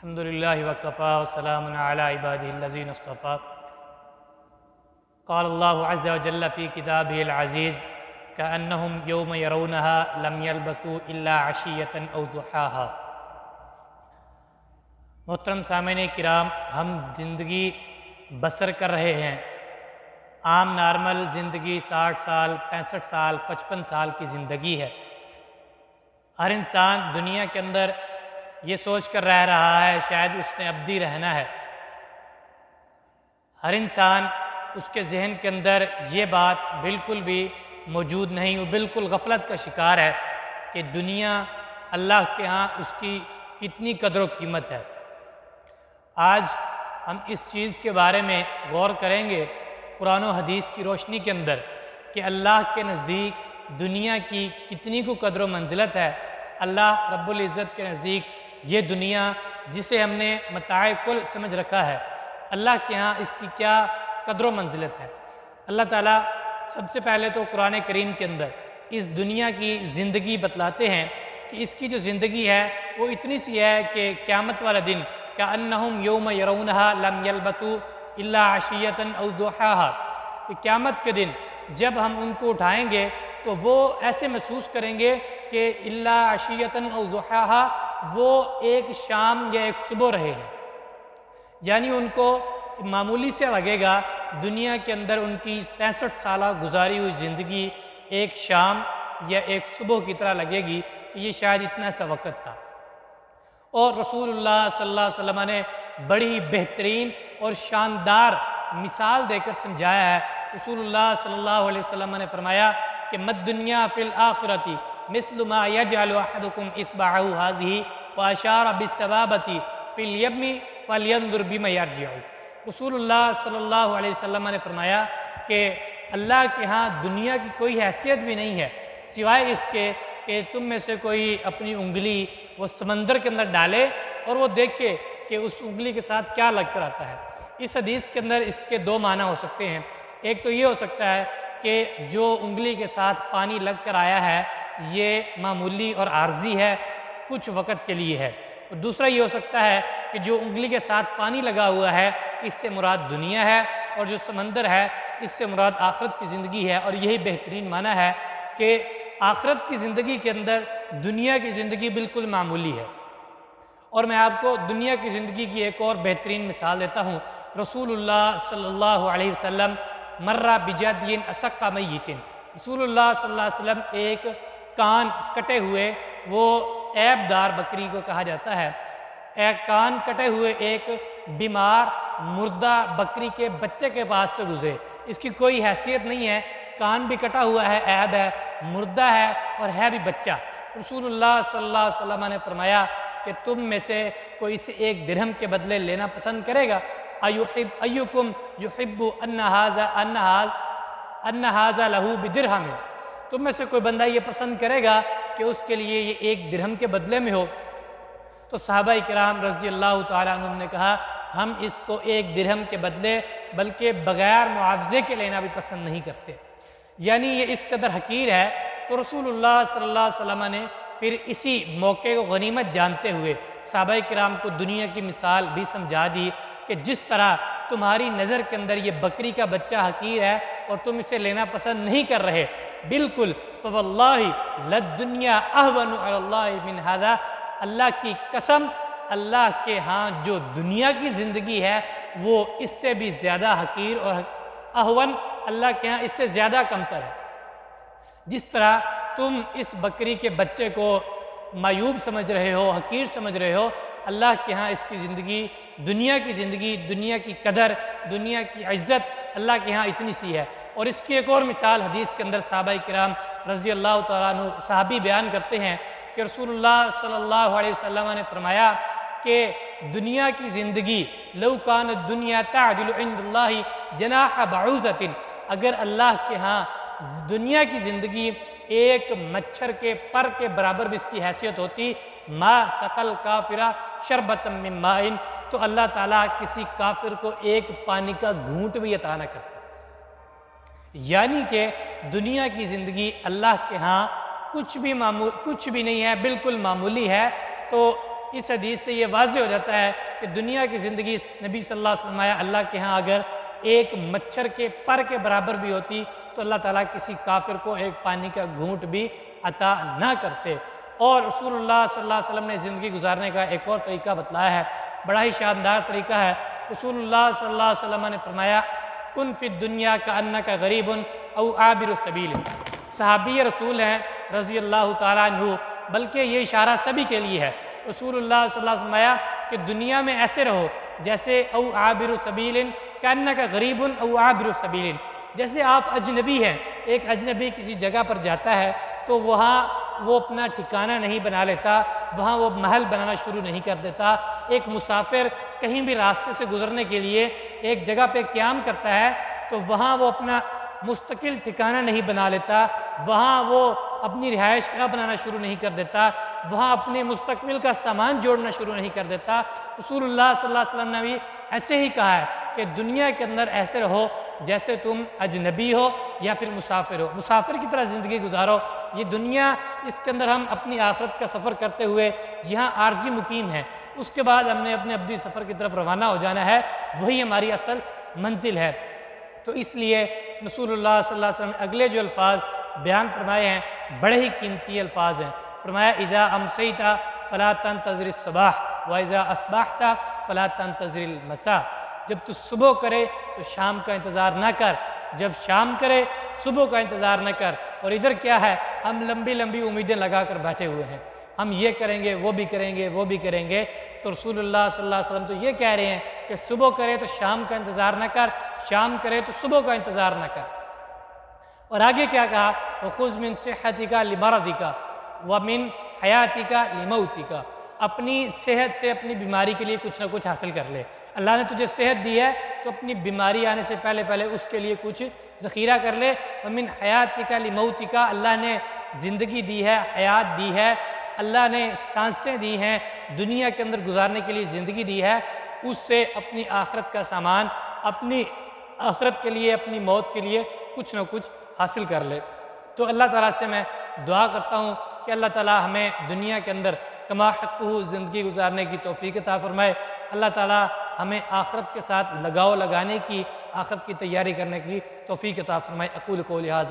الحمدللہ وکفا وسلام علی عبادہ الذین اصطفیٰ قال اللہ عز وجل فی کتابہ العزیز کأنہم یوم یرونہا لم یلبثوا الا عشیۃ او ضحاہا۔ محترم سامعین کرام، ہم زندگی بسر کر رہے ہیں، عام نارمل زندگی 60 سال 65 سال 55 سال کی زندگی ہے۔ ہر انسان دنیا کے اندر یہ سوچ کر رہ رہا ہے شاید اس نے ابدی رہنا ہے۔ ہر انسان اس کے ذہن کے اندر یہ بات بالکل بھی موجود نہیں، وہ بالکل غفلت کا شکار ہے کہ دنیا اللہ کے ہاں اس کی کتنی قدر و قیمت ہے۔ آج ہم اس چیز کے بارے میں غور کریں گے قرآن و حدیث کی روشنی کے اندر کہ اللہ کے نزدیک دنیا کی کتنی کو قدر و منزلت ہے۔ اللہ رب العزت کے نزدیک یہ دنیا جسے ہم نے متاع کل سمجھ رکھا ہے، اللہ کے ہاں اس کی کیا قدر و منزلت ہے۔ اللہ تعالیٰ سب سے پہلے تو قرآن کریم کے اندر اس دنیا کی زندگی بتلاتے ہیں کہ اس کی جو زندگی ہے وہ اتنی سی ہے کہ قیامت والا دن کأنہم یوم یرونہا لم یلبثوا الا عشیۃ او ضحاہا، کہ قیامت کے دن جب ہم ان کو اٹھائیں گے تو وہ ایسے محسوس کریں گے کہ الا عشیۃ او ضحاہا، وہ ایک شام یا ایک صبح رہے ہیں، یعنی ان کو معمولی سے لگے گا دنیا کے اندر ان کی 65 سالہ گزاری ہوئی زندگی ایک شام یا ایک صبح کی طرح لگے گی کہ یہ شاید اتنا سا وقت تھا۔ اور رسول اللہ صلی اللہ علیہ وسلم نے بڑی بہترین اور شاندار مثال دے کر سمجھایا ہے۔ رسول اللہ صلی اللہ علیہ وسلم نے فرمایا کہ مد دنیا فی الآخرۃ مثل ما یجعل احدکم اصبعہ ہذہ واشار بالسبابۃ فی الیم فلینظر بما یرجع۔ رسول اللہ صلی اللہ علیہ وسلم نے فرمایا کہ اللہ کے ہاں دنیا کی کوئی حیثیت بھی نہیں ہے سوائے اس کے کہ تم میں سے کوئی اپنی انگلی وہ سمندر کے اندر ڈالے اور وہ دیکھے کہ اس انگلی کے ساتھ کیا لگ کر آتا ہے۔ اس حدیث کے اندر اس کے دو معنی ہو سکتے ہیں۔ ایک تو یہ ہو سکتا ہے کہ جو انگلی کے ساتھ پانی لگ کر آیا ہے یہ معمولی اور عارضی ہے، کچھ وقت کے لیے ہے، اور دوسرا یہ ہو سکتا ہے کہ جو انگلی کے ساتھ پانی لگا ہوا ہے اس سے مراد دنیا ہے، اور جو سمندر ہے اس سے مراد آخرت کی زندگی ہے۔ اور یہی بہترین معنی ہے کہ آخرت کی زندگی کے اندر دنیا کی زندگی بالکل معمولی ہے۔ اور میں آپ کو دنیا کی زندگی کی ایک اور بہترین مثال دیتا ہوں۔ رسول اللہ صلی اللہ علیہ وسلم مرہ بجدی اسق میت، رسول اللہ صلی اللہ علیہ وسلم ایک کان کٹے ہوئے، وہ عیب دار بکری کو کہا جاتا ہے، ایک کان کٹے ہوئے ایک بیمار مردہ بکری کے بچے کے پاس سے گزرے۔ اس کی کوئی حیثیت نہیں ہے، کان بھی کٹا ہوا ہے، عیب ہے، مردہ ہے اور ہے بھی بچہ۔ رسول اللہ صلی اللہ علیہ وسلم نے فرمایا کہ تم میں سے کوئی اسے 1 درہم کے بدلے لینا پسند کرے گا؟ ایکم یحب ان ھذا لہ بدرہم، تم میں سے کوئی بندہ یہ پسند کرے گا کہ اس کے لیے یہ 1 درہم کے بدلے میں ہو؟ تو صحابہ کرام رضی اللہ تعالیٰ عنہم نے کہا ہم اس کو 1 درہم کے بدلے بلکہ بغیر معاوضے کے لینا بھی پسند نہیں کرتے، یعنی یہ اس قدر حقیر ہے۔ تو رسول اللہ صلی اللہ علیہ وسلم نے پھر اسی موقع کو غنیمت جانتے ہوئے صحابہ کرام کو دنیا کی مثال بھی سمجھا دی کہ جس طرح تمہاری نظر کے اندر یہ بکری کا بچہ حقیر ہے اور تم اسے لینا پسند نہیں کر رہے، بالکل فواللہ للدنیا اہون علی اللہ من ھذا، اللہ کی قسم اللہ کے ہاں جو دنیا کی زندگی ہے وہ اس سے بھی زیادہ حقیر اور اہون، اللہ کے ہاں اس سے زیادہ کمتر ہے۔ جس طرح تم اس بکری کے بچے کو معیوب سمجھ رہے ہو، حقیر سمجھ رہے ہو، اللہ کے ہاں اس کی زندگی، دنیا کی زندگی، دنیا کی قدر، دنیا کی عزت اللہ کے ہاں اتنی سی ہے۔ اور اس کی ایک اور مثال حدیث کے اندر صحابہ کرام رضی اللہ تعالیٰ عنہ صحابی بیان کرتے ہیں کہ رسول اللہ صلی اللہ علیہ وسلم نے فرمایا کہ دنیا کی زندگی لو کان الدنیا تعدل عند اللہ جناح بعوضۃ، اگر اللہ کے ہاں دنیا کی زندگی ایک مچھر کے پر کے برابر بھی اس کی حیثیت ہوتی، ما سقل کافرہ شربۃ من ماء، تو اللہ تعالیٰ کسی کافر کو ایک پانی کا گھونٹ بھی عطا نہ کرتا۔ یعنی کہ دنیا کی زندگی اللہ کے ہاں کچھ بھی نہیں ہے، بالکل معمولی ہے۔ تو اس حدیث سے یہ واضح ہو جاتا ہے کہ دنیا کی زندگی نبی صلی اللہ علیہ وسلم اللہ کے ہاں اگر ایک مچھر کے پر کے برابر بھی ہوتی تو اللہ تعالیٰ کسی کافر کو ایک پانی کا گھونٹ بھی عطا نہ کرتے۔ اور رسول اللہ صلی اللہ علیہ وسلم نے زندگی گزارنے کا ایک اور طریقہ بتلایا ہے، بڑا ہی شاندار طریقہ ہے۔ رسول اللہ صلی اللہ علیہ وسلم نے فرمایا کن فی الدنیا کأنک غریب او عابر السبیل۔ صحابی رسول ہیں رضی اللہ تعالیٰ عنہ، بلکہ یہ اشارہ سبھی کے لیے ہے۔ رسول اللہ صلی اللہ علیہ وسلم فرمایا کہ دنیا میں ایسے رہو جیسے او عابر السبیل کأنک غریب او عابر السبیل، جیسے آپ اجنبی ہیں۔ ایک اجنبی کسی جگہ پر جاتا ہے تو وہاں وہ اپنا ٹھکانہ نہیں بنا لیتا، وہاں وہ محل بنانا شروع نہیں کر دیتا۔ ایک مسافر کہیں بھی راستے سے گزرنے کے لیے ایک جگہ پہ قیام کرتا ہے تو وہاں وہ اپنا مستقل ٹھکانہ نہیں بنا لیتا، وہاں وہ اپنی رہائش گاہ بنانا شروع نہیں کر دیتا، وہاں اپنے مستقبل کا سامان جوڑنا شروع نہیں کر دیتا۔ رسول اللہ صلی اللہ علیہ وسلم نے بھی ایسے ہی کہا ہے کہ دنیا کے اندر ایسے رہو جیسے تم اجنبی ہو یا پھر مسافر ہو، مسافر کی طرح زندگی گزارو۔ یہ دنیا، اس کے اندر ہم اپنی آخرت کا سفر کرتے ہوئے یہاں عارضی مقیم ہیں، اس کے بعد ہم نے اپنے ابدی سفر کی طرف روانہ ہو جانا ہے، وہی ہماری اصل منزل ہے۔ تو اس لیے رسول اللہ صلی اللہ علیہ وسلم نے اگلے جو الفاظ بیان فرمائے ہیں بڑے ہی قیمتی الفاظ ہیں۔ فرمایا اذا امسیت فلا تنتظر الصباح واذا اصبحت فلا تنتظر المساء، جب تو صبح کرے تو شام کا انتظار نہ کر، جب شام کرے صبح کا انتظار نہ کر۔ اور ادھر کیا ہے، ہم لمبی لمبی امیدیں لگا کر بیٹھے ہوئے ہیں، ہم یہ کریں گے، وہ بھی کریں گے، وہ بھی کریں گے۔ تو رسول اللہ صلی اللہ علیہ وسلم تو یہ کہہ رہے ہیں کہ صبح کرے تو شام کا انتظار نہ کر، شام کرے تو صبح کا انتظار نہ کر۔ اور آگے کیا کہا، وَخُذْ مِنْ صِحَّتِكَ لِمَرَضِكَ وَمِنْ حَيَاتِكَ لِمَوْتِكَ، اپنی صحت سے اپنی بیماری کے لیے کچھ نہ کچھ حاصل کر لے۔ اللہ نے تجھے صحت دی ہے تو اپنی بیماری آنے سے پہلے پہلے اس کے لیے کچھ ذخیرہ کر لے۔ وَمِنْ حَيَاتِكَ لِمَوْتِكَ، اللہ نے زندگی دی ہے، حیات دی ہے، اللہ نے سانسیں دی ہیں، دنیا کے اندر گزارنے کے لیے زندگی دی ہے، اس سے اپنی آخرت کا سامان، اپنی آخرت کے لیے، اپنی موت کے لیے کچھ نہ کچھ حاصل کر لے۔ تو اللہ تعالیٰ سے میں دعا کرتا ہوں کہ اللہ تعالیٰ ہمیں دنیا کے اندر کما حقہ زندگی گزارنے کی توفیق عطا فرمائے۔ اللہ تعالیٰ ہمیں آخرت کے ساتھ لگاؤ لگانے کی، آخرت کی تیاری کرنے کی توفیق عطا فرمائے۔ اقول قولی ھذا